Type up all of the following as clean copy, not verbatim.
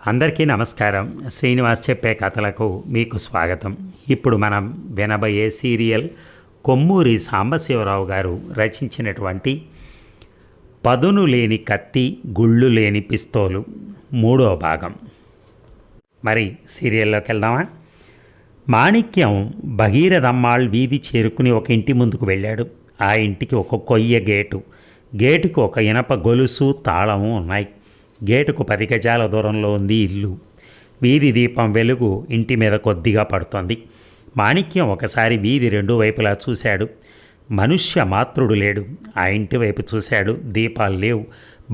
అందరికీ నమస్కారం. శ్రీనివాస్ చెప్పే కథలకు మీకు స్వాగతం. ఇప్పుడు మనం వినబోయే సీరియల్ కొమ్మూరి సాంబశివరావు గారు రచించినటువంటి పదును లేని కత్తి గుళ్ళు లేని పిస్తోలు 3వ భాగం. మరి సీరియల్లోకి వెళ్దామా? మాణిక్యం భగీరథమ్మాళ్ వీధి చేరుకుని ఒక ఇంటి ముందుకు వెళ్ళాడు. ఆ ఇంటికి ఒక కొయ్య గేటుకు ఒక ఇనప గొలుసు తాళము ఉన్నాయి. గేటుకు 10 గజాల దూరంలో ఉంది ఇల్లు. వీధి దీపం వెలుగు ఇంటి మీద కొద్దిగా పడుతోంది. మాణిక్యం ఒకసారి వీధి 2 వైపులా చూశాడు. మనుష్య మాతృడు లేడు. ఆ ఇంటి వైపు చూశాడు. దీపాలు లేవు.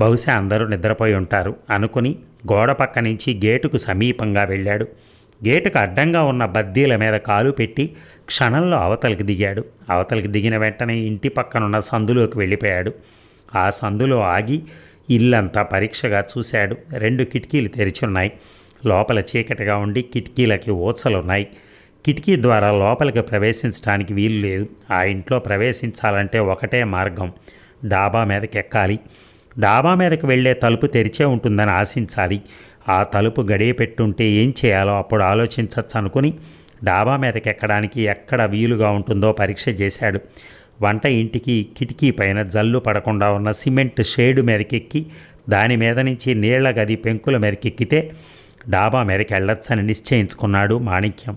బహుశా అందరూ నిద్రపోయి ఉంటారు అనుకుని గోడ పక్క నుంచి గేటుకు సమీపంగా వెళ్ళాడు. గేటుకు అడ్డంగా ఉన్న బద్దీల మీద కాలు పెట్టి క్షణంలో అవతలికి దిగాడు. అవతలికి దిగిన వెంటనే ఇంటి పక్కనున్న సందులోకి వెళ్ళిపోయాడు. ఆ సందులో ఆగి ఇల్లంతా పరీక్షగా చూశాడు. 2 కిటికీలు తెరిచున్నాయి. లోపల చీకటిగా ఉండి కిటికీలకి ఊచలున్నాయి. కిటికీ ద్వారా లోపలికి ప్రవేశించడానికి వీలు లేదు. ఆ ఇంట్లో ప్రవేశించాలంటే ఒకటే మార్గం, డాబా మీదకి ఎక్కాలి. డాబా మీదకి వెళ్ళే తలుపు తెరిచే ఉంటుందని ఆశించాలి. ఆ తలుపు గడియ పెట్టుంటే ఏం చేయాలో అప్పుడు ఆలోచించవచ్చు అనుకుని డాబా మీదకి ఎక్కడానికి ఎక్కడ వీలుగా ఉంటుందో పరీక్ష చేశాడు. వంట ఇంటికి కిటికీ పైన జల్లు పడకుండా ఉన్న సిమెంట్ షేడు మీదకెక్కి దాని మీద నుంచి నీళ్ల గది పెంకుల మీదకెక్కితే డాబా మీదకి వెళ్ళొచ్చని నిశ్చయించుకున్నాడు మాణిక్యం.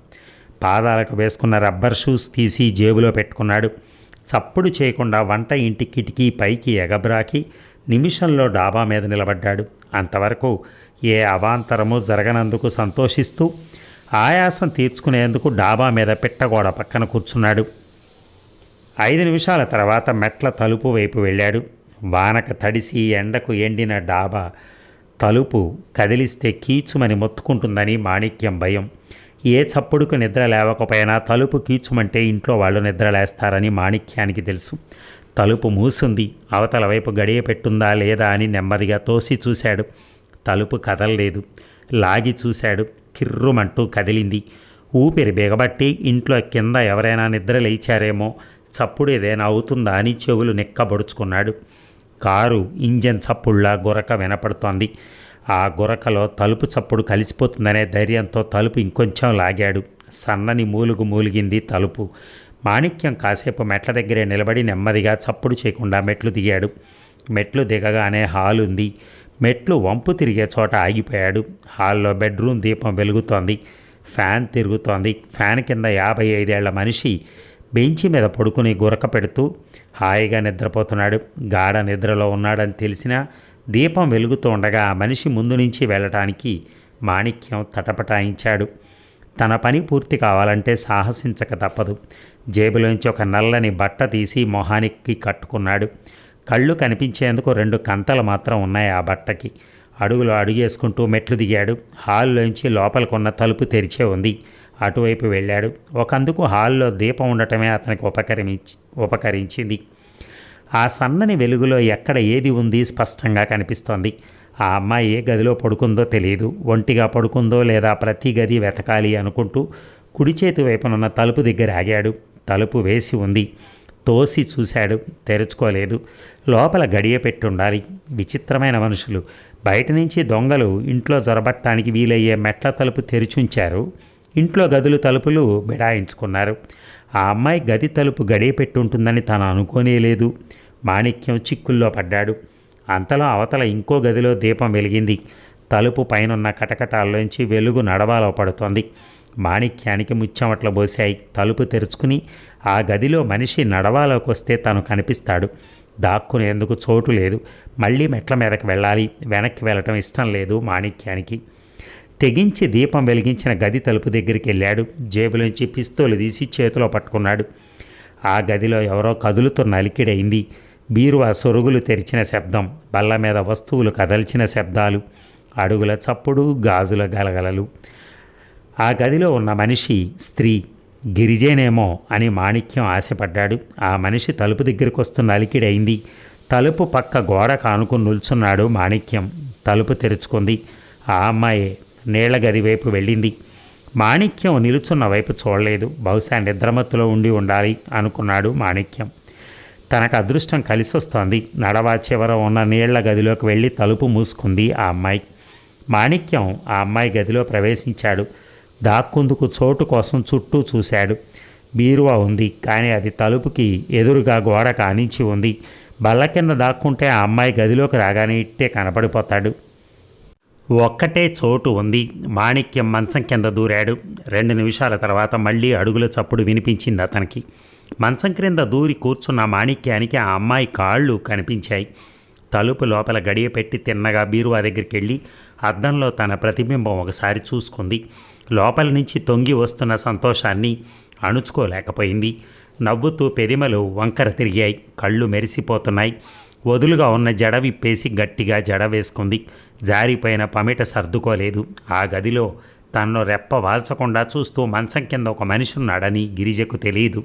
పాదాలకు వేసుకున్న రబ్బర్ షూస్ తీసి జేబులో పెట్టుకున్నాడు. చప్పుడు చేయకుండా వంట ఇంటి కిటికీ పైకి ఎగబ్రాకి నిమిషంలో డాబా మీద నిలబడ్డాడు. అంతవరకు ఏ అవాంతరము జరగనందుకు సంతోషిస్తూ ఆయాసం తీర్చుకునేందుకు డాబా మీద పిట్టగోడ పక్కన కూర్చున్నాడు. 5 నిమిషాల తర్వాత మెట్ల తలుపు వైపు వెళ్ళాడు. వానక తడిసి ఎండకు ఎండిన డాబా తలుపు కదిలిస్తే కీచుమని మొత్తుకుంటుందని మాణిక్యం భయం. ఏ చప్పుడుకు నిద్ర లేవకపోయినా తలుపు కీచుమంటే ఇంట్లో వాళ్ళు నిద్రలేస్తారని మాణిక్యానికి తెలుసు. తలుపు మూసుంది. అవతల వైపు గడియ పెట్టుందా లేదా అని నెమ్మదిగా తోసి చూశాడు. తలుపు కదలలేదు. లాగి చూశాడు. కిర్రుమంటూ కదిలింది. ఊపిరి బిగబట్టి ఇంట్లో కింద ఎవరైనా నిద్ర లేచారేమో, చప్పుడు ఏదైనా అవుతుందా అని చెవులు నిక్కబొడుచుకున్నాడు. కారు ఇంజన్ చప్పుళ్ళ గురక వినపడుతోంది. ఆ గురకలో తలుపు చప్పుడు కలిసిపోతుందనే ధైర్యంతో తలుపు ఇంకొంచెం లాగాడు. సన్నని మూలిగింది తలుపు. మాణిక్యం కాసేపు మెట్ల దగ్గరే నిలబడి నెమ్మదిగా చప్పుడు చేయకుండా మెట్లు దిగాడు. మెట్లు దిగగానే హాల్ ఉంది. మెట్లు వంపు తిరిగే చోట ఆగిపోయాడు. హాల్లో బెడ్రూమ్ దీపం వెలుగుతోంది. ఫ్యాన్ తిరుగుతోంది. ఫ్యాన్ కింద 55 ఏళ్ల మనిషి బెంచి మీద పడుకుని గురక పెడుతూ హాయిగా నిద్రపోతున్నాడు. గాఢ నిద్రలో ఉన్నాడని తెలిసినా దీపం వెలుగుతూ ఉండగా ఆ మనిషి ముందు నుంచి వెళ్ళటానికి మాణిక్యం తటపటాయించాడు. తన పని పూర్తి కావాలంటే సాహసించక తప్పదు. జేబులోంచి ఒక నల్లని బట్ట తీసి మొహానికి కట్టుకున్నాడు. కళ్ళు కనిపించేందుకు 2 కంతలు మాత్రం ఉన్నాయి ఆ బట్టకి. అడుగులో అడుగేసుకుంటూ మెట్లు దిగాడు. హాల్లోంచి లోపలికున్న తలుపు తెరిచే ఉంది. అటువైపు వెళ్ళాడు. ఒకందుకు హాల్లో దీపం ఉండటమే అతనికి ఉపకరించింది. ఆ సన్నని వెలుగులో ఎక్కడ ఏది ఉంది స్పష్టంగా కనిపిస్తోంది. ఆ అమ్మాయి ఏ గదిలో పడుకుందో తెలియదు. ఒంటిగా పడుకుందో లేదా ప్రతి గది వెతకాలి అనుకుంటూ కుడి చేతి వైపునున్న తలుపు దగ్గర ఆగాడు. తలుపు వేసి ఉంది. తోసి చూశాడు. తెరుచుకోలేదు. లోపల గడియ పెట్టుండాలి. విచిత్రమైన మనుషులు. బయట నుంచి దొంగలు ఇంట్లో జొరబట్టడానికి వీలయ్యే మెట్ల తలుపు తెరిచుంచారు. ఇంట్లో గదులు తలుపులు బిడాయించుకున్నారు. ఆ అమ్మాయి గది తలుపు గడియ పెట్టుంటుందని తను అనుకోనేలేదు. మాణిక్యం చిక్కుల్లో పడ్డాడు. అంతలో అవతల ఇంకో గదిలో దీపం వెలిగింది. తలుపు పైనున్న కటకటాల్లోంచి వెలుగు నడవాలో పడుతోంది. మాణిక్యానికి ముచ్చెమట్లు పోశాయి. తలుపు తెరుచుకుని ఆ గదిలో మనిషి నడవాలోకి వస్తే తను కనిపిస్తాడు. దాక్కునేందుకు చోటు లేదు. మళ్ళీ మెట్ల మీదకి వెళ్ళాలి. వెనక్కి వెళ్ళటం ఇష్టం లేదు మాణిక్యానికి. తెగించి దీపం వెలిగించిన గది తలుపు దగ్గరికి వెళ్ళాడు. జేబులోంచి పిస్తోలు తీసి చేతిలో పట్టుకున్నాడు. ఆ గదిలో ఎవరో కదులుతున్న అలికిడైంది. బీరువా సొరుగులు తెరిచిన శబ్దం, బల్ల మీద వస్తువులు కదల్చిన శబ్దాలు, అడుగుల చప్పుడు, గాజుల గలగలలు. ఆ గదిలో ఉన్న మనిషి స్త్రీ. గిరిజేనేమో అని మాణిక్యం ఆశపడ్డాడు. ఆ మనిషి తలుపు దగ్గరికి వస్తున్న అలికిడైంది. తలుపు పక్క గోడ కానుకుని నిల్చున్నాడు మాణిక్యం. తలుపు తెరుచుకుంది. ఆ అమ్మాయే. నీళ్ల గది వైపు వెళ్ళింది. మాణిక్యం నిలుచున్న వైపు చూడలేదు. బహుశా నిద్రమత్తులో ఉండాలి అనుకున్నాడు మాణిక్యం. తనకు అదృష్టం కలిసి వస్తోంది. నడవా చివర ఉన్న నీళ్ల గదిలోకి వెళ్ళి తలుపు మూసుకుంది ఆ అమ్మాయి. మాణిక్యం ఆ అమ్మాయి గదిలో ప్రవేశించాడు. దాక్కుందుకు చోటు కోసం చుట్టూ చూశాడు. బీరువా ఉంది, కానీ అది తలుపుకి ఎదురుగా గోడ కానించి ఉంది. బల్ల కింద దాక్కుంటే ఆ అమ్మాయి గదిలోకి రాగానే ఇట్టే కనపడిపోతాడు. ఒక్కటే చోటు ఉంది. మాణిక్యం మంచం కింద దూరాడు. 2 నిమిషాల తర్వాత మళ్ళీ అడుగుల చప్పుడు వినిపించింది అతనికి. మంచం క్రింద దూరి కూర్చున్న మాణిక్యానికి ఆ అమ్మాయి కాళ్ళు కనిపించాయి. తలుపు లోపల గడియ పెట్టి తిన్నగా బీరువా దగ్గరికి వెళ్ళి అద్దంలో తన ప్రతిబింబం ఒకసారి చూసుకుంది. లోపల నుంచి తొంగి వస్తున్న సంతోషాన్ని అణుచుకోలేకపోయింది. నవ్వుతూ పెదిమలు వంకర తిరిగాయి. కళ్ళు మెరిసిపోతున్నాయి. వదులుగా ఉన్న జడ విప్పేసి గట్టిగా జడ వేసుకుంది. జారిపోయిన పమిట సర్దుకోలేదు. ఆ గదిలో తన్ను రెప్ప వాల్చకుండా చూస్తూ మంచం కింద ఒక మనిషి ఉన్నాడని గిరిజకు తెలియదు.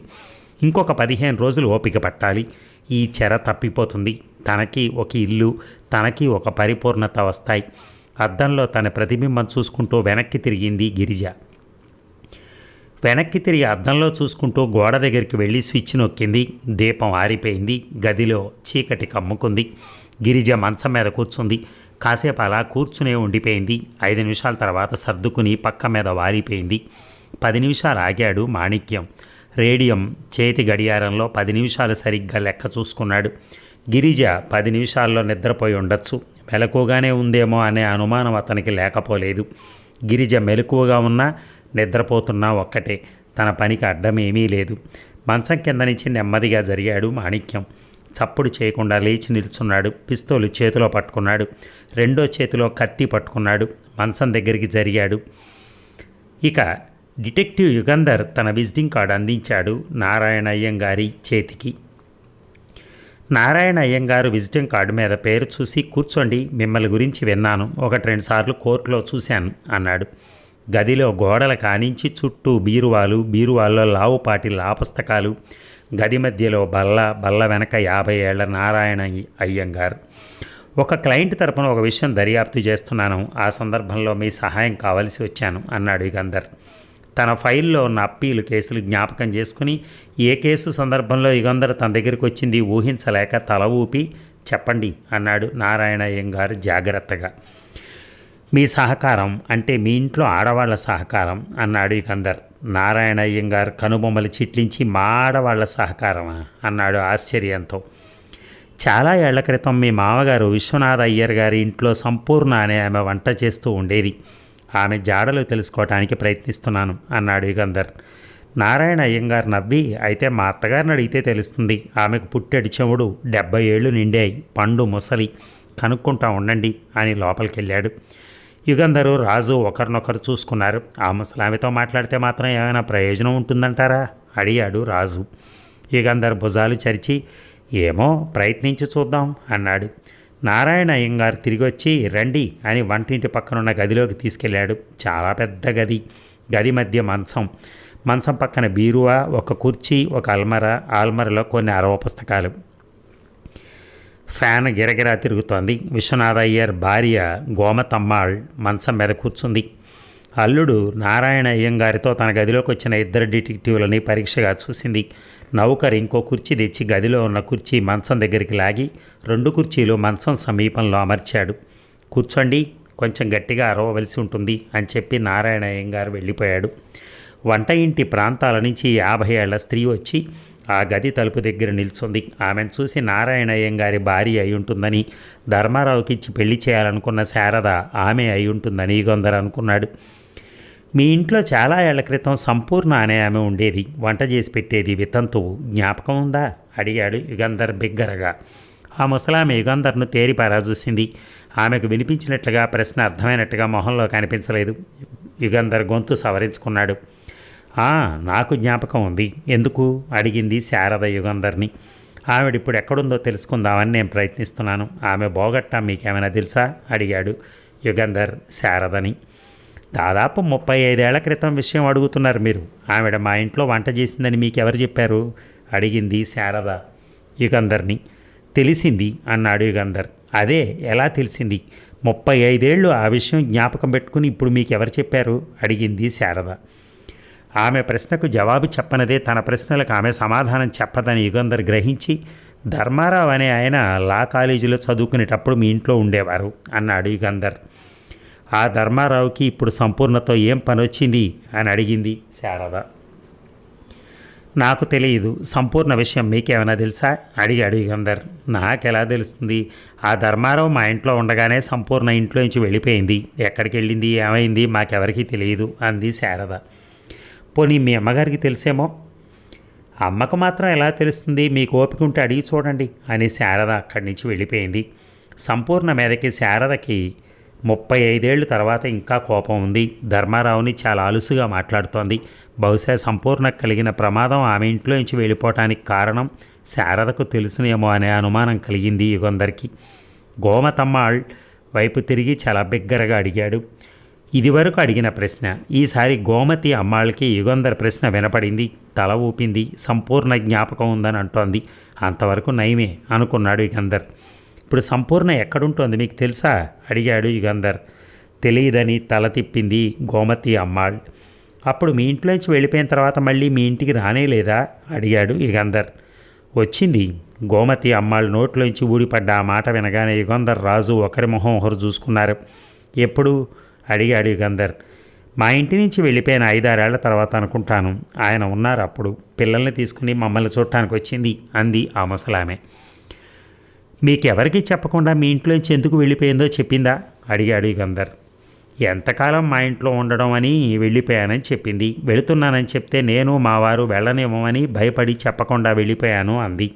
ఇంకొక 15 రోజులు ఓపిక పట్టాలి. ఈ చెర తప్పిపోతుంది. తనకి ఒక ఇల్లు, తనకి ఒక పరిపూర్ణత వస్తాయి. అద్దంలో తన ప్రతిబింబం చూసుకుంటూ వెనక్కి తిరిగింది గిరిజ. వెనక్కి తిరిగి అద్దంలో చూసుకుంటూ గోడ దగ్గరికి వెళ్ళి స్విచ్ నొక్కింది. దీపం ఆరిపోయింది. గదిలో చీకటి కమ్ముకుంది. గిరిజ మంచం మీద కూర్చుంది. కాసేపు అలా కూర్చునే ఉండిపోయింది. 5 నిమిషాల తర్వాత సర్దుకుని పక్క మీద వారిపోయింది. 10 నిమిషాలు ఆగాడు మాణిక్యం. రేడియం చేతి గడియారంలో 10 నిమిషాలు సరిగ్గా లెక్క చూసుకున్నాడు. గిరిజ 10 నిమిషాల్లో నిద్రపోయి ఉండొచ్చు. మెలకుగానే ఉందేమో అనే అనుమానం అతనికి లేకపోలేదు. గిరిజ మెలకువగా ఉన్నా నిద్రపోతున్నా ఒక్కటే. తన పనికి అడ్డమేమీ లేదు. మంచం కింద నుంచి నెమ్మదిగా జరిగాడు మాణిక్యం. చప్పుడు చేయకుండా లేచి నిల్చున్నాడు. పిస్తోలు చేతిలో పట్టుకున్నాడు. రెండో చేతిలో కత్తి పట్టుకున్నాడు. మంచం దగ్గరికి జరిగాడు. ఇక డిటెక్టివ్ యుగంధర్ తన విజిటింగ్ కార్డు అందించాడు నారాయణ అయ్యంగారి చేతికి. నారాయణ అయ్యంగారు విజిటింగ్ కార్డు మీద పేరు చూసి, కూర్చోండి, మిమ్మల్ని గురించి విన్నాను, 1-2 సార్లు కోర్టులో చూశాను అన్నాడు. గదిలో గోడల కానించి చుట్టూ బీరువాల్లో లావుపాటి పుస్తకాలు, గది మధ్యలో బల్ల వెనక 50 ఏళ్ల నారాయణ అయ్యంగారు. ఒక క్లయింట్ తరపున ఒక విషయం దర్యాప్తు చేస్తున్నాను. ఆ సందర్భంలో మీ సహాయం కావలసి వచ్చాను అన్నాడు యుగంధర్. తన ఫైల్లో ఉన్న అప్పీలు కేసులు జ్ఞాపకం చేసుకుని ఏ కేసు సందర్భంలో యుగంధర్ తన దగ్గరికి వచ్చింది ఊహించలేక తల ఊపి, చెప్పండి అన్నాడు నారాయణ అయ్యంగారు జాగ్రత్తగా. మీ సహకారం అంటే మీ ఇంట్లో ఆడవాళ్ల సహకారం అన్నాడు యుగంధర్. నారాయణ అయ్యంగారు కనుబొమ్మలు చిట్లించి, మా ఆడవాళ్ల సహకారమా అన్నాడు ఆశ్చర్యంతో. చాలా ఏళ్ల క్రితం మీ మామగారు విశ్వనాథ అయ్యర్ గారి ఇంట్లో సంపూర్ణ అనే ఆమె వంట చేస్తూ ఉండేది. ఆమె జాడలు తెలుసుకోవటానికి ప్రయత్నిస్తున్నాను అన్నాడు యుగంధర్. నారాయణ అయ్యంగారు నవ్వి, అయితే మా అత్తగారిని అడిగితే తెలుస్తుంది. ఆమెకు పుట్టెడి చెవుడు, 70 ఏళ్ళు నిండాయి, పండు ముసలి, కనుక్కుంటా ఉండండి అని లోపలికెళ్ళాడు. యుగంధరు రాజు ఒకరినొకరు చూసుకున్నారు. ఆ ముసలామెతో మాట్లాడితే మాత్రం ఏమైనా ప్రయోజనం ఉంటుందంటారా అడిగాడు రాజు. యుగంధర్ భుజాలు చరిచి, ఏమో ప్రయత్నించి చూద్దాం అన్నాడు. నారాయణ అయ్యంగారు తిరిగి వచ్చి, రండి అని వంటింటి పక్కనున్న గదిలోకి తీసుకెళ్లాడు. చాలా పెద్ద గది. గది మధ్య మంచం పక్కన బీరువా, ఒక కుర్చీ, ఒక ఆల్మరలో కొన్ని 60 పుస్తకాలు. ఫ్యాన్ గిరగిరా తిరుగుతోంది. విశ్వనాథ అయ్యర్ భార్య గోమతమ్మాళ్ మంచం మీద కూర్చుంది. అల్లుడు నారాయణ అయ్యంగారితో తన గదిలోకి వచ్చిన 2 డిటెక్టివ్లని పరీక్షగా చూసింది. నౌకరు ఇంకో కుర్చీ తెచ్చి గదిలో ఉన్న కుర్చీ మంచం దగ్గరికి లాగి 2 కుర్చీలు మంచం సమీపంలో అమర్చాడు. కూర్చోండి, కొంచెం గట్టిగా అరవవలసి ఉంటుంది అని చెప్పి నారాయణ అయ్యంగారు వెళ్ళిపోయాడు. వంట ఇంటి ప్రాంతాల నుంచి 50 ఏళ్ల స్త్రీ వచ్చి ఆ గది తలుపు దగ్గర నిల్చుంది. ఆమెను చూసి నారాయణ అయ్యంగారి భార్య అయి ఉంటుందని, ధర్మారావుకి ఇచ్చి పెళ్లి చేయాలనుకున్న శారద ఆమె అయి ఉంటుందని యుగంధర్ అనుకున్నాడు. మీ ఇంట్లో చాలా ఏళ్ల క్రితం సంపూర్ణ అనే ఆమె ఉండేది, వంట చేసి పెట్టేది, వితంతువు, జ్ఞాపకం ఉందా అడిగాడు యుగంధర్ బిగ్గరగా. ఆ ముసలామె యుగంధర్ను తేరిపారా చూసింది. ఆమెకు వినిపించినట్లుగా ప్రశ్న అర్థమైనట్టుగా మొహంలో కనిపించలేదు. యుగంధర్ గొంతు సవరించుకున్నాడు. నాకు జ్ఞాపకం ఉంది. ఎందుకు అడిగింది శారద యుగంధర్ని. ఆవిడిప్పుడు ఎక్కడుందో తెలుసుకుందామని నేను ప్రయత్నిస్తున్నాను. ఆమె బోగట్టా మీకేమైనా తెలుసా అడిగాడు యుగంధర్ శారదని. దాదాపు 35 ఏళ్ల క్రితం విషయం అడుగుతున్నారు మీరు. ఆవిడ మా ఇంట్లో వంట చేసిందని మీకెవరు చెప్పారు అడిగింది శారద యుగంధర్ని. తెలిసింది అన్నాడు యుగంధర్. అదే, ఎలా తెలిసింది? 35 ఏళ్ళు ఆ విషయం జ్ఞాపకం పెట్టుకుని ఇప్పుడు మీకెవరు చెప్పారు అడిగింది శారద. ఆమె ప్రశ్నకు జవాబు చెప్పనదే తన ప్రశ్నలకు ఆమె సమాధానం చెప్పదని యుగంధర్ గ్రహించి, ధర్మారావు అనే ఆయన లా కాలేజీలో చదువుకునేటప్పుడు మీ ఇంట్లో ఉండేవారు అన్నాడు యుగంధర్. ఆ ధర్మారావుకి ఇప్పుడు సంపూర్ణతో ఏం పని వచ్చింది అని అడిగింది శారద. నాకు తెలియదు, సంపూర్ణ విషయం మీకేమైనా తెలుసా అడిగాడు యుగంధర్. నాకెలా తెలుస్తుంది? ఆ ధర్మారావు మా ఇంట్లో ఉండగానే సంపూర్ణ ఇంట్లో నుంచి వెళ్ళిపోయింది. ఎక్కడికి వెళ్ళింది, ఏమైంది మాకెవరికీ తెలియదు అంది శారద. పోనీ మీ అమ్మగారికి తెలిసేమో? అమ్మకు మాత్రం ఎలా తెలుస్తుంది? మీకు ఓపిక ఉంటే అడిగి చూడండి అని శారద అక్కడి నుంచి వెళ్ళిపోయింది. సంపూర్ణ మీదకి శారదకి 35 తర్వాత ఇంకా కోపం ఉంది. ధర్మారావుని చాలా అలుసుగా మాట్లాడుతోంది. బహుశా సంపూర్ణకు కలిగిన ప్రమాదం ఆమె ఇంట్లో నుంచి వెళ్ళిపోవటానికి కారణం శారదకు తెలుసునేమో అనే అనుమానం కలిగింది యుగంధర్కి. గోమతమ్మాళ్ వైపు తిరిగి చాలా బిగ్గరగా అడిగాడు. ఇదివరకు అడిగిన ప్రశ్న. ఈసారి గోమతి అమ్మాళ్ళకి యుగంధర్ ప్రశ్న వినపడింది. తల ఊపింది. సంపూర్ణ జ్ఞాపకం ఉందని అంటోంది. అంతవరకు నయమే అనుకున్నాడు యుగంధర్. ఇప్పుడు సంపూర్ణ ఎక్కడుంటోంది మీకు తెలుసా అడిగాడు యుగంధర్. తెలియదని తల తిప్పింది గోమతి అమ్మాళ్. అప్పుడు మీ ఇంట్లోంచి వెళ్ళిపోయిన తర్వాత మళ్ళీ మీ ఇంటికి రానేలేదా అడిగాడు యుగంధర్. వచ్చింది. గోమతి అమ్మాళ్ నోట్లోంచి ఊడిపడ్డ ఆ మాట వినగానే యుగంధర్ రాజు ఒకరి మొహం ఒకరు చూసుకున్నారు. ఎప్పుడు అడిగాడు యుగంధర్. మా ఇంటి నుంచి వెళ్ళిపోయిన 5-6 ఏళ్ల తర్వాత అనుకుంటాను. ఆయన ఉన్నారు అప్పుడు. పిల్లల్ని తీసుకుని మమ్మల్ని చూడటానికి వచ్చింది అంది ఆ ముసలామె. మీకెవరికి చెప్పకుండా మీ ఇంట్లోంచి ఎందుకు వెళ్ళిపోయిందో చెప్పిందా అడిగాడు యుగంధర్. ఎంతకాలం మా ఇంట్లో ఉండడం అని వెళ్ళిపోయానని చెప్పింది. వెళుతున్నానని చెప్తే నేను మా వారు వెళ్ళనివ్వమని భయపడి చెప్పకుండా వెళ్ళిపోయాను అంది.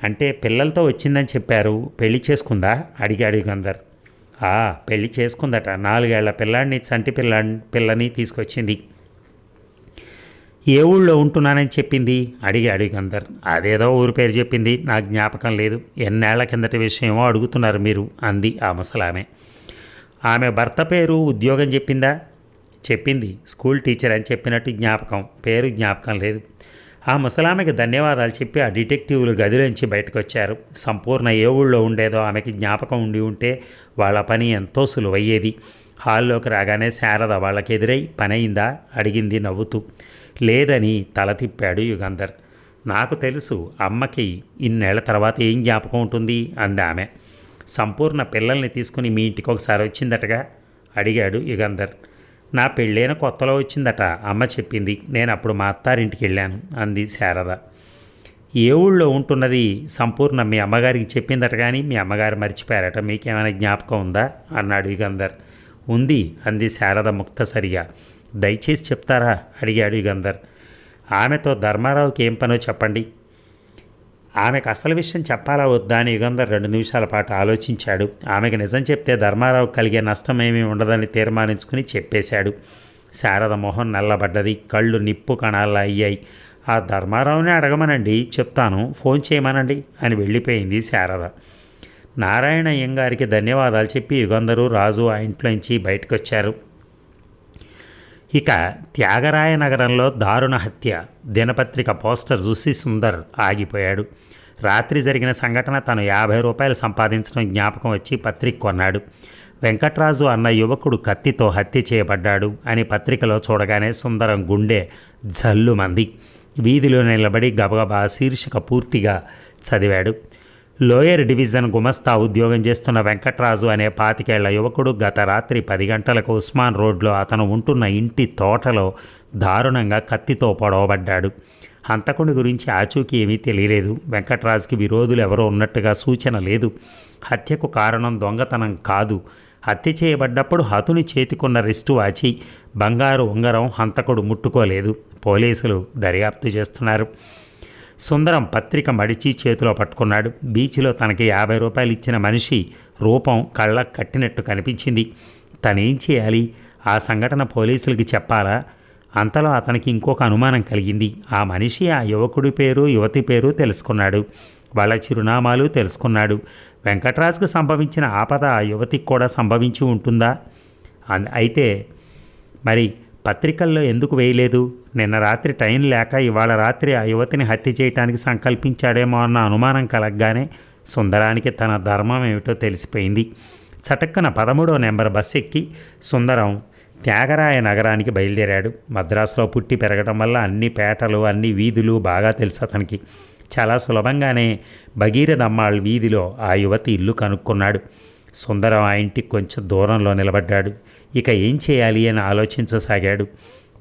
అంటే పిల్లలతో వచ్చిందని చెప్పారు, పెళ్లి చేసుకుందా అడిగాడు యుగంధర్. పెళ్లి చేసుకుందట. 4 ఏళ్ల పిల్లాడిని, చంటి పిల్లని తీసుకొచ్చింది. ఏ ఊళ్ళో ఉంటున్నానని చెప్పింది అడిగాడు యుగంధర్. అదేదో ఊరి పేరు చెప్పింది, నాకు జ్ఞాపకం లేదు. ఎన్నేళ్ల కిందటి విషయమో అడుగుతున్నారు మీరు అంది ఆ ముసలామె. ఆమె భర్త పేరు, ఉద్యోగం చెప్పిందా? చెప్పింది. స్కూల్ టీచర్ అని చెప్పినట్టు జ్ఞాపకం, పేరు జ్ఞాపకం లేదు. ఆ ముసలామెకి ధన్యవాదాలు చెప్పి ఆ డిటెక్టివ్లు గదిలోంచి బయటకు వచ్చారు. సంపూర్ణ ఏ ఊళ్ళో ఉండేదో ఆమెకి జ్ఞాపకం ఉండి ఉంటే వాళ్ళ పని ఎంతో సులువయ్యేది. హాల్లోకి రాగానే శారద వాళ్ళకి ఎదురై పని అయిందా అడిగింది నవ్వుతూ. లేదని తల తిప్పాడు యుగంధర్. నాకు తెలుసు, అమ్మకి ఇన్నేళ్ల తర్వాత ఏం జ్ఞాపకం ఉంటుంది అంది ఆమె. సంపూర్ణ పిల్లల్ని తీసుకుని మీ ఇంటికి ఒకసారి వచ్చిందటగా అడిగాడు యుగంధర్. నా పెళ్ళైన కొత్తలో వచ్చిందట, అమ్మ చెప్పింది. నేను అప్పుడు మా అత్తారింటికి వెళ్ళాను అంది శారద. ఏ ఊళ్ళో ఉంటున్నది సంపూర్ణ మీ అమ్మగారికి చెప్పిందట, కానీ మీ అమ్మగారు మర్చిపోయారట. మీకేమైనా జ్ఞాపకం ఉందా అన్నాడు యుగంధర్. ఉంది అంది శారద ముక్తసరిగా. దయచేసి చెప్తారా అడిగాడు యుగంధర్. ఆమెతో ధర్మారావుకి ఏం పనో చెప్పండి. ఆమెకు అసలు విషయం చెప్పాలా వద్దా అని యుగంధర్ 2 నిమిషాల పాటు ఆలోచించాడు. ఆమెకు నిజం చెప్తే ధర్మారావుకు కలిగే నష్టం ఏమీ ఉండదని తీర్మానించుకుని చెప్పేశాడు. శారద మొహం నల్లబడ్డది. కళ్ళు నిప్పు కణాల్లో అయ్యాయి. ఆ ధర్మారావుని అడగమనండి, చెప్తాను, ఫోన్ చేయమనండి అని వెళ్ళిపోయింది శారద. నారాయణ అయ్యంగారికి ధన్యవాదాలు చెప్పి యుగంధరు, రాజు ఆ ఇంట్లోంచి బయటకు వచ్చారు. ఇక త్యాగరాయ నగరంలో దారుణ హత్య దినపత్రిక పోస్టర్ చూసి సుందర్ ఆగిపోయాడు. రాత్రి జరిగిన సంఘటన తను 50 రూపాయలు సంపాదించడం జ్ఞాపకం వచ్చి పత్రిక కొన్నాడు. వెంకట్రాజు అన్న యువకుడు కత్తితో హత్య చేయబడ్డాడు అని పత్రికలో చూడగానే సుందరం గుండె జల్లుమంది. వీధిలో నిలబడి గబగబా శీర్షిక పూర్తిగా చదివాడు. లోయర్ డివిజన్ గుమస్తా ఉద్యోగం చేస్తున్న వెంకట్రాజు అనే 25 ఏళ్ల యువకుడు గత రాత్రి 10 గంటలకు ఉస్మాన్ రోడ్లో అతను ఉంటున్న ఇంటి తోటలో దారుణంగా కత్తితో పొడవబడ్డాడు. హంతకుడి గురించి ఆచూకీ ఏమీ తెలియలేదు. వెంకట్రాజుకి విరోధులు ఎవరో ఉన్నట్టుగా సూచన లేదు. హత్యకు కారణం దొంగతనం కాదు. హత్య చేయబడ్డప్పుడు హతుని చేతికున్న రిస్టు వాచి, బంగారు ఉంగరం హంతకుడు ముట్టుకోలేదు. పోలీసులు దర్యాప్తు చేస్తున్నారు. సుందరం పత్రిక మడిచి చేతిలో పట్టుకున్నాడు. బీచ్లో తనకి 50 రూపాయలు ఇచ్చిన మనిషి రూపం కళ్ళకు కట్టినట్టు కనిపించింది. తనేం చేయాలి? ఆ సంఘటన పోలీసులకి చెప్పాలా? అంతలో అతనికి ఇంకొక అనుమానం కలిగింది. ఆ మనిషి ఆ యువకుడి పేరు, యువతి పేరు తెలుసుకున్నాడు. వాళ్ళ చిరునామాలు తెలుసుకున్నాడు. వెంకట్రాజుకు సంభవించిన ఆపద ఆ యువతికి కూడా సంభవించి ఉంటుందా? అయితే మరి పత్రికల్లో ఎందుకు వేయలేదు? నిన్న రాత్రి టైం లేక ఇవాళ రాత్రి ఆ యువతిని హత్య చేయడానికి సంకల్పించాడేమో అన్న అనుమానం కలగగానే సుందరానికి తన ధర్మం ఏమిటో తెలిసిపోయింది. చటక్కన 13వ నెంబర్ బస్సు ఎక్కి సుందరం త్యాగరాయ నగరానికి బయలుదేరాడు. మద్రాసులో పుట్టి పెరగడం వల్ల అన్ని పేటలు, అన్ని వీధులు బాగా తెలుసు అతనికి. చాలా సులభంగానే భగీరథమ్మాళ్ వీధిలో ఆ యువతి ఇల్లు కనుక్కున్నాడు. సుందరం ఆ ఇంటికి కొంచెం దూరంలో నిలబడ్డాడు. ఇక ఏం చేయాలి అని ఆలోచించసాగాడు.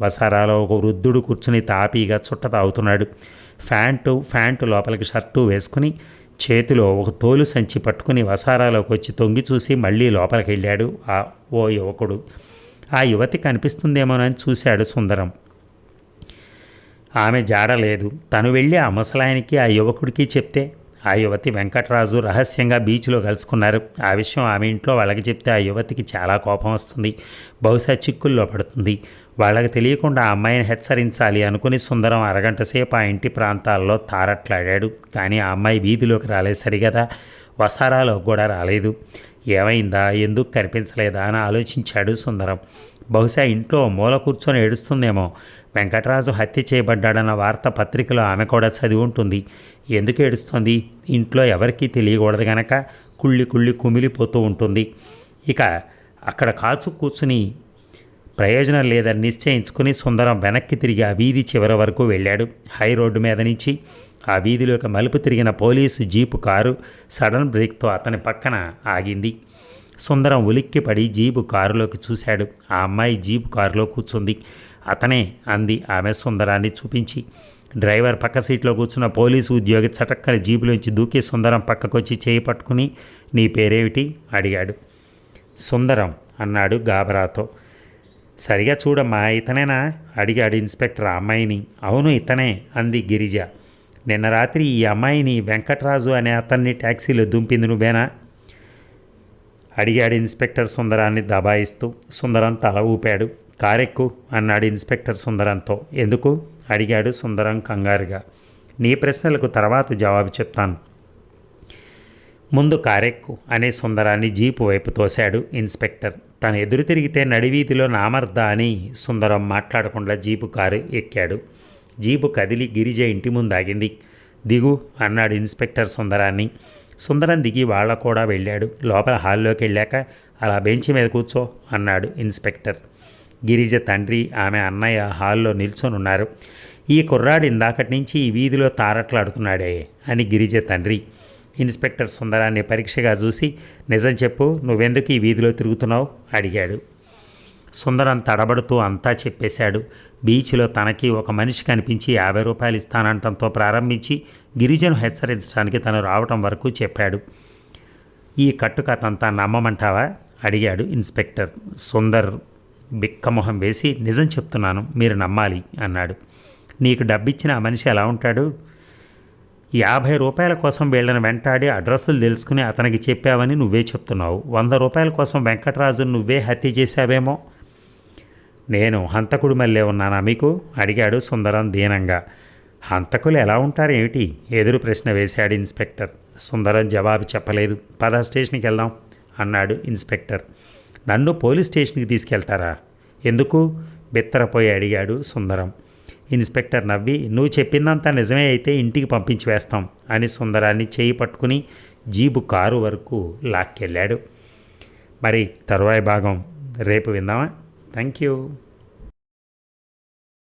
వసారాలో ఒక వృద్ధుడు కూర్చుని తాపీగా చుట్ట తాగుతున్నాడు. ఫ్యాంటు లోపలికి షర్టు వేసుకుని చేతిలో ఒక తోలు సంచి పట్టుకుని వసారాలోకి వచ్చి తొంగి చూసి మళ్ళీ లోపలికి వెళ్ళాడు ఓ యువకుడు. ఆ యువతి కనిపిస్తుందేమోనని చూశాడు సుందరం. ఆమె జాడలేదు. తను వెళ్ళి ఆ ముసలాయనికి ఆ యువకుడికి చెప్తే ఆ యువతి వెంకటరాజు రహస్యంగా బీచ్లో కలుసుకున్నారు. ఆ విషయం ఆమె ఇంట్లో వాళ్ళకి చెప్తే ఆ యువతికి చాలా కోపం వస్తుంది. బహుశా చిక్కుల్లో పడుతుంది. వాళ్ళకి తెలియకుండా ఆ అమ్మాయిని హెచ్చరించాలి అనుకుని సుందరం అరగంట సేపు ఆ ఇంటి ప్రాంతాల్లో తారట్లాడాడు. కానీ ఆ అమ్మాయి వీధిలోకి రాలేదు. సరిగదా వసారాలో కూడా రాలేదు. ఏమైందా, ఎందుకు కనిపించలేదా అని ఆలోచించాడు సుందరం. బహుశా ఇంట్లో మూల కూర్చొని ఏడుస్తుందేమో. వెంకటరాజు హత్య చేయబడ్డాడన్న వార్త పత్రికలో ఆమె కూడా చదివి ఉంటుంది. ఎందుకు ఏడుస్తుంది? ఇంట్లో ఎవరికీ తెలియకూడదు గనక కుళ్ళి కుమిలిపోతూ ఉంటుంది. ఇక అక్కడ కాచు కూర్చుని ప్రయోజనం లేదని నిశ్చయించుకుని సుందరం వెనక్కి తిరిగి ఆ వీధి చివరి వరకు వెళ్ళాడు. హై రోడ్డు మీద నుంచి ఆ వీధిలోకి మలుపు తిరిగిన పోలీసు జీపు కారు సడన్ బ్రేక్తో అతని పక్కన ఆగింది. సుందరం ఉలిక్కిపడి జీపు కారులోకి చూశాడు. ఆ అమ్మాయి జీపు కారులో కూర్చుంది. అతనే అంది ఆమె సుందరాన్ని చూపించి. డ్రైవర్ పక్క సీట్లో కూర్చున్న పోలీసు ఉద్యోగి చటక్కని జీపులోంచి దూకి సుందరం పక్కకొచ్చి చేయి పట్టుకుని నీ పేరేమిటి అడిగాడు. సుందరం అన్నాడు గాబరాతో. సరిగా చూడమ్మా, ఇతనేనా అడిగాడు ఇన్స్పెక్టర్ ఆ అమ్మాయిని. అవును ఇతనే అంది గిరిజ. నిన్న రాత్రి ఈ అమ్మాయిని వెంకటరాజు అనే అతన్ని ట్యాక్సీలో దుంపింది నువ్వేనా అడిగాడు ఇన్స్పెక్టర్ సుందరాన్ని దబాయిస్తూ. సుందరం తల ఊపాడు. కారెక్కు అన్నాడు ఇన్స్పెక్టర్ సుందరంతో. ఎందుకు అడిగాడు సుందరం కంగారుగా. నీ ప్రశ్నలకు తర్వాత జవాబు చెప్తాను, ముందు కారెక్కు అనే సుందరాన్ని జీపు వైపు తోశాడు ఇన్స్పెక్టర్. తను ఎదురు తిరిగితే నడివీధిలో నామర్ద అని సుందరం మాట్లాడకుండా జీపు కారు ఎక్కాడు. జీపు కదిలి గిరిజ ఇంటి ముందు ఆగింది. దిగు అన్నాడు ఇన్స్పెక్టర్ సుందరాన్ని. సుందరం దిగి వాళ్ళ కూడా వెళ్ళాడు. లోపల హాల్లోకి వెళ్ళాక అలా బెంచి మీద కూర్చో అన్నాడు ఇన్స్పెక్టర్. గిరిజ తండ్రి ఆమె అన్నయ్య హాల్లో నిల్చొని ఉన్నారు. ఈ కుర్రాడు ఇందాకటి నుంచి ఈ వీధిలో తారట్లాడుతున్నాడే అని గిరిజ తండ్రి ఇన్స్పెక్టర్ సుందరాన్ని పరీక్షగా చూసి నిజం చెప్పు, నువ్వెందుకు ఈ వీధిలో తిరుగుతున్నావు అడిగాడు. సుందరం తడబడుతూ అంతా చెప్పేశాడు. బీచ్లో తనకి ఒక మనిషి కనిపించి 50 రూపాయలు ఇస్తానంటంతో ప్రారంభించి గిరిజను హెచ్చరించడానికి తను రావటం వరకు చెప్పాడు. ఈ కట్టుకథంతా నమ్మమంటావా అడిగాడు ఇన్స్పెక్టర్. సుందర్ బిక్కమొహం వేసి నిజం చెప్తున్నాను, మీరు నమ్మాలి అన్నాడు. నీకు డబ్బిచ్చిన ఆ మనిషి ఎలా ఉంటాడు? 50 రూపాయల కోసం వీళ్ళని వెంటాడి అడ్రస్సులు తెలుసుకుని అతనికి చెప్పావని నువ్వే చెప్తున్నావు. 100 రూపాయల కోసం వెంకటరాజును నువ్వే హత్య చేశావేమో. నేను హంతకుడి మళ్ళీ ఉన్నానా మీకు అడిగాడు సుందరం దీనంగా. హంతకులు ఎలా ఉంటారు ఏమిటి ఎదురు ప్రశ్న వేశాడు ఇన్స్పెక్టర్. సుందరం జవాబు చెప్పలేదు. పద స్టేషన్కి వెళ్దాం అన్నాడు ఇన్స్పెక్టర్. నన్ను పోలీస్ స్టేషన్కి తీసుకెళ్తారా? ఎందుకు బెత్తరపోయి అడిగాడు సుందరం. ఇన్స్పెక్టర్ నవ్వి నువ్వు చెప్పిందంతా నిజమే అయితే ఇంటికి పంపించి వేస్తాం అని సుందరాన్ని చేయి పట్టుకుని జీపు కారు వరకు లాక్కెళ్ళాడు. మరి తరువాయి భాగం రేపు విందామా? Thank you.